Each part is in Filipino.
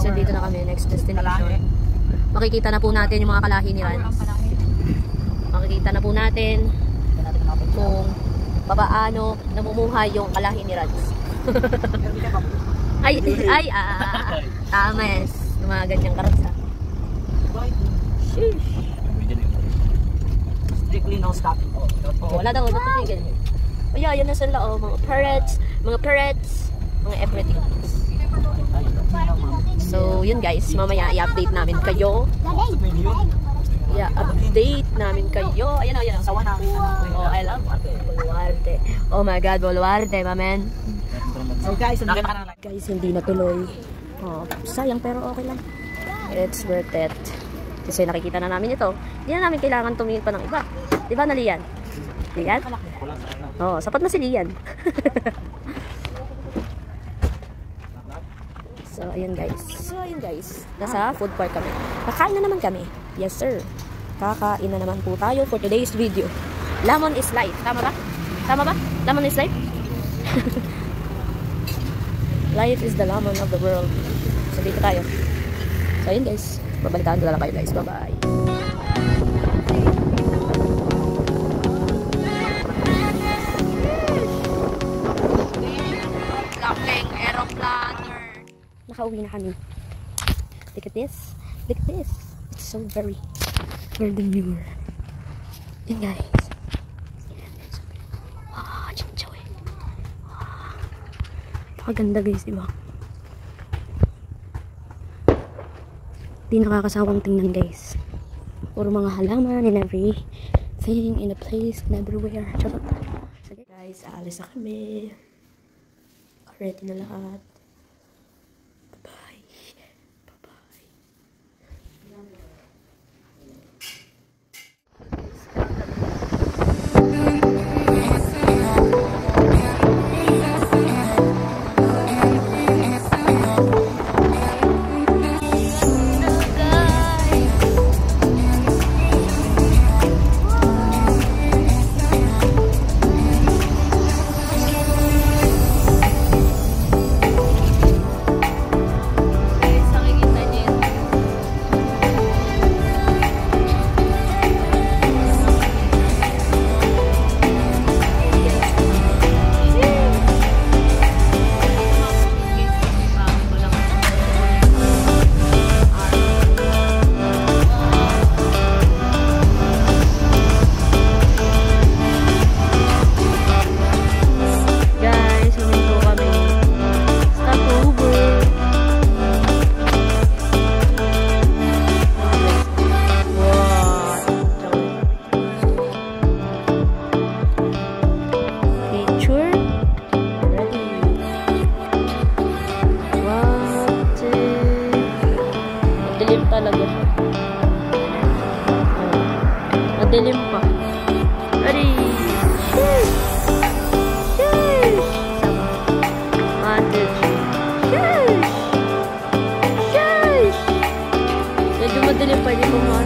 nandito na kami. Next destination. Makikita na po natin yung mga kalahi ni Rans. Makikita na po natin kung papaano namumuhay yung kalahi ni Rans. Tames. Yung mga ganyang karotsa. Sheesh. Strictly no stopping. Wala daw tigil. Ay, yan na sila, oh, mga parrots, mga everything. So, yun guys, mamaya i-update namin kayo. I-update namin kayo. Ayan, ayan. Sawa namin. Oh, I love Boluarte. Oh my God, Boluarte, my man. So guys, Hindi natuloy. Oh, sayang pero okay lang. It's worth it. Kasi nakikita na namin ito. Hindi na namin kailangan tumingin pa ng iba. Diba na Lian? Lian? Oo, sapat na si Lian. So, ayun guys. Nasa food park kami. Kakain na naman kami. Yes, sir. Kakain na naman po tayo for today's video. Lemon is life. Tama ba? Tama ba? Lemon is life? Life is the lemon of the world. So, dito tayo. So, ayun guys. Babalitaan ko na lang kayo guys. Bye-bye. Laughing aeroplaner. Nakauwi na kami. Look at this. Look at this. It's so very demure. Yan guys. Chinchoy. Napakaganda guys, diba? Di nakakasawang tingnan guys. Puro mga halaman and everything in a place and everywhere. Charot. So guys, aalis na kami. Ready na lahat. Bye-bye. Bye-bye. Madilim pa. Ready? Sheesh! Sheesh! Sama. 1, 2, 3. Sheesh! Sheesh! Medyo madilim pa. Hindi ko man.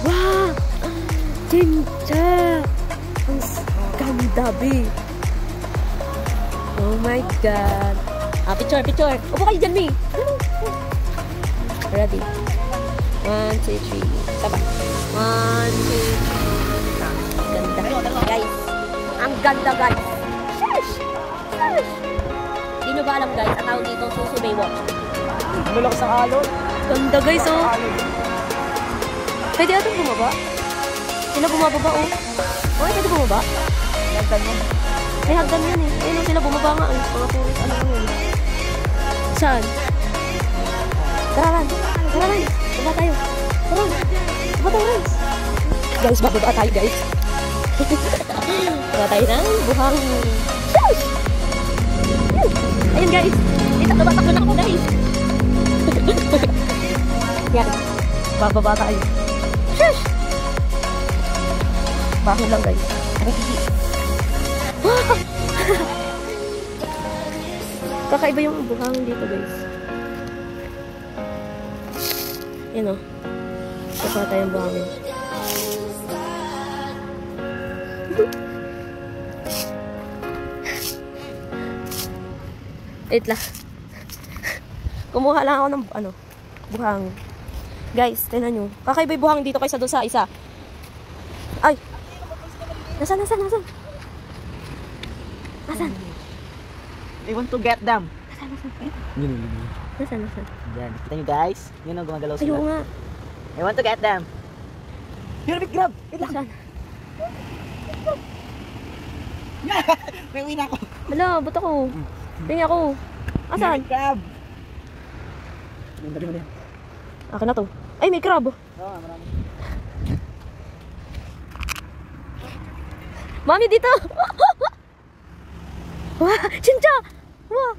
Wow! Chincha! Ang ganda, B! Oh my God! Picture, picture! Upo kayo dyan, B! Ready? 1, 2, 3. Sabay. 1, 2, 3. Ganda. Guys, ganda guys. Shush! Shush! Hindi nyo ba alam guys, ang tawag dito Susu Baywalk. Ang lakas ng alon. Ganda guys oh. Pwede atong bumaba? Sila bumababa oh. Okay, pwede bumaba? Ganda niya. May hagdan yan eh. Ayun oh, sila bumaba nga eh. Mga tourist ano lang yun. Saan? Tara Ran. Tara Ran. Baba tayo. Tara. Baba tayo Ran. Guys, bababa tayo guys. Baba tayo ng buhang. Shush! Ayun guys. Takbo na ako guys. Yan. Bababa tayo. Shush! Bakit lang guys. Kakaiba yung buhang dito guys. Yan o. Kukuha tayong buhangin. Wait lang. Kumuha lang ako ng buhang. Guys, tingnan nyo. Kakaiba yung buhang dito kaysa doon sa isa. Ay! Nasaan? Nasaan? I want to get them. Yun. Nasaan? Yan. Kita nyo guys. Yun ang gumagalaw Ayaw sila. nga. I want to get them. Yun, big grab. Wait lang. Nasaan? May uwi na ako. Hala, ba't ako? Tingin ako. Asan? Big grab. Dali mo na yan. Akin na to. Ay, may crab. Oo, marami. Mami, dito! Wah! Chincha! Wah!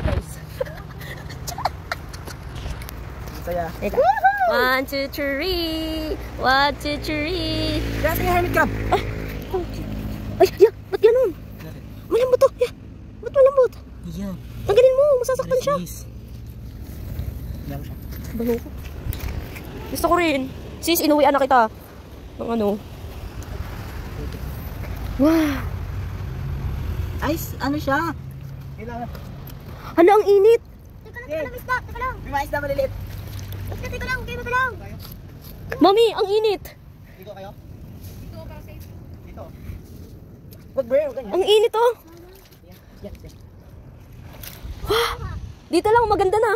Guys. Saya. Teka. 1, 2, 3. 1, 2, 3. Grabe yung hermit crab. Ay, ya! Ba't ganun? Malambot to. Ya! Ba't malambot? Yan. Tanggalin mo. Masasaktan siya. Yan siya. Balo ko. Gusto ko rin. Sis, inuwian na kita. Ng ano. Wow. Ay, ano siya? Kailangan. Hala, ang init. Teka lang, teka lang. May mais na maliliit. Teka lang, lang. Mami, ang init. Dito kayo? Dito, para safe. Dito. Wag bro, ganyan. Ang init oh. Yan. Dito lang, maganda na.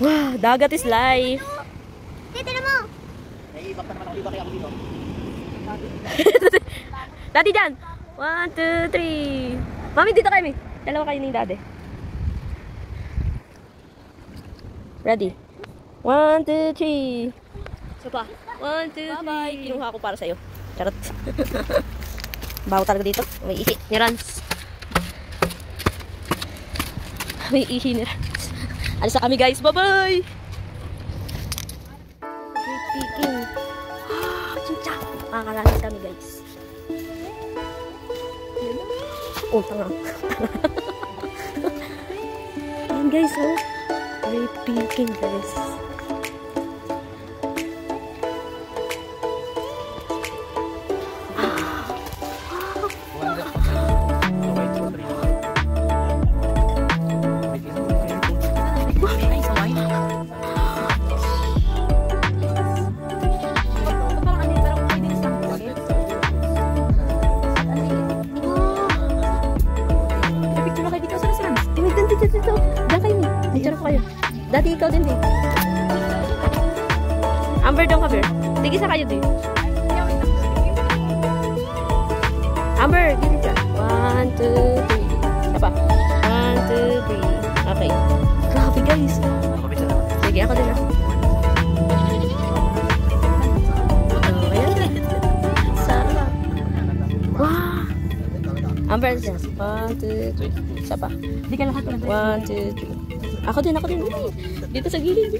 Wow, dagat is life. Tita mo. Naiibak pa naman ako. Iba kaya ako dito. Daddy dyan. 1, 2, 3. Mami, dito kami. Dalawa kayo ni Daddy. Ready? 1, 2, 3. So pa. 1, 2, 3. Bye-bye. Kinuha ko para sa'yo. Charot. Baho talaga dito. May ihi ni Rans. May ihi ni Rans. Alis na kami guys. Bye-bye. Great picking. Chincha. Makakalalis kami guys. Oh, tanga. Ayan guys, oh. Great picking guys. Dito. Diyan kayo ni. Picture ko kayo. Dati ikaw din eh. Amber, doon ka, Bear. Sige sa kayo din. Amber, dito ka. 1, 2, 3. Apa? 1, 2, 3. Okay. Grabe guys. Sige, ako din ah. Ayan. Sarap. Wow. Amber, 1, 2, 3. Isa pa. Hindi ka lahat. 1, 2, 3. Ako din. Dito sa gilid.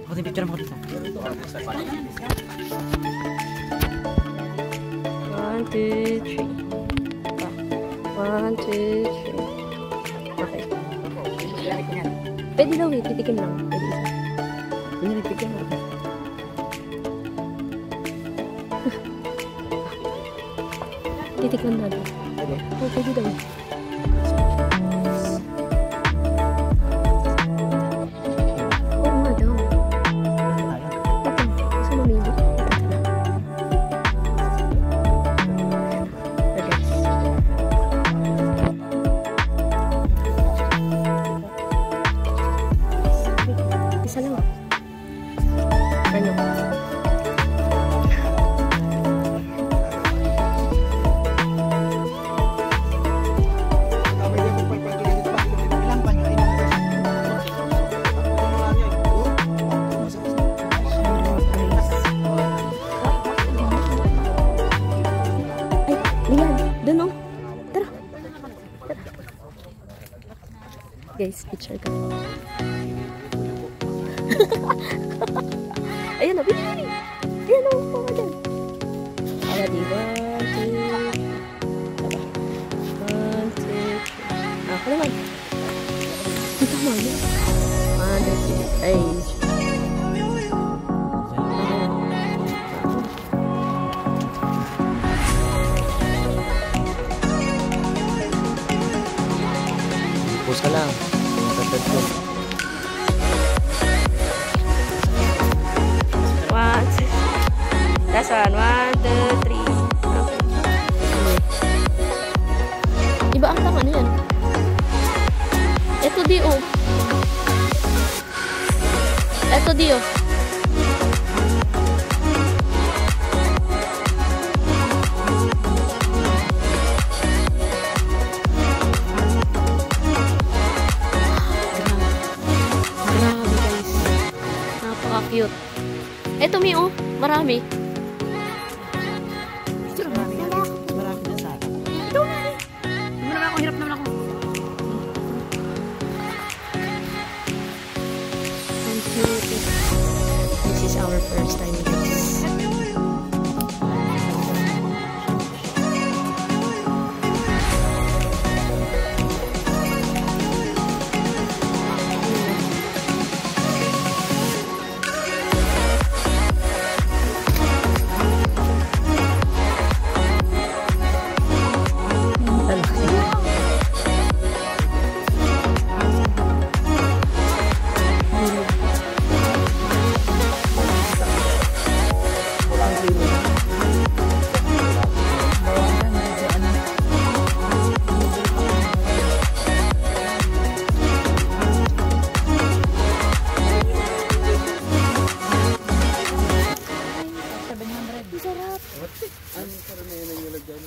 Ako din picture mo dito. 1, 2, 3. 1, 2, 3. Okay. Pwede daw eh. Titikin lang. Pwede isa. Hindi picture mo. Titikman natin. Okay. Oh, pwede daw. Guys, picture ka. Ayan na, bili. Ayan na, huwag ka dyan. Ayan, di ba? 1, 2, 3. Ako naman. Ito mo, yun. 1, 2, 3. Ay. Pause ka lang. Tatad ko. 1, 2. Last one. 1, 2, 3. Okay. Iba ang tang ano yan? Ito di oh. Ito di oh. Cute. Eto mi oh, marami. Marami na sa akin. Ito na. Naman ako, hirap naman ako. Thank you. This is our first time guys.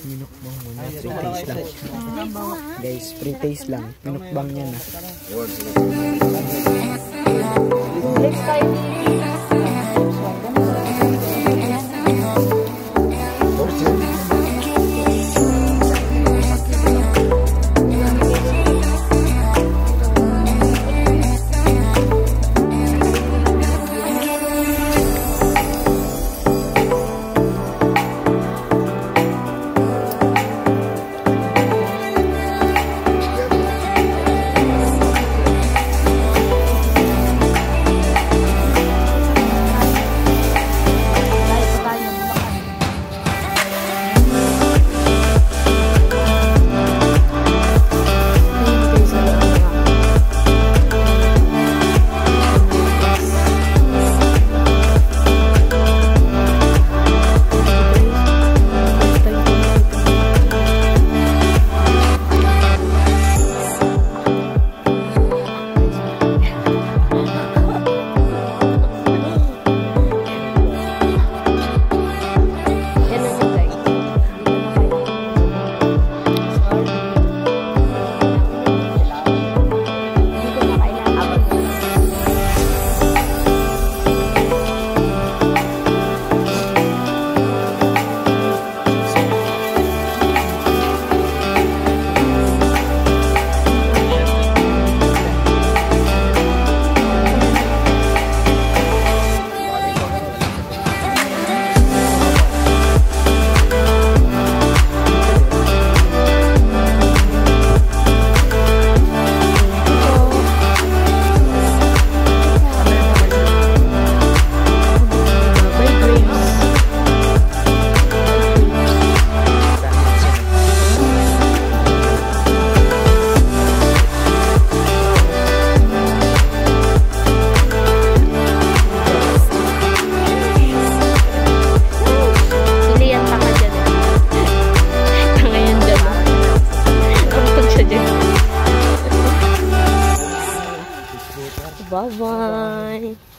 Minukbang muna. Free taste lang. Guys, free taste lang. Minukbang niya na. Next time. Bye-bye.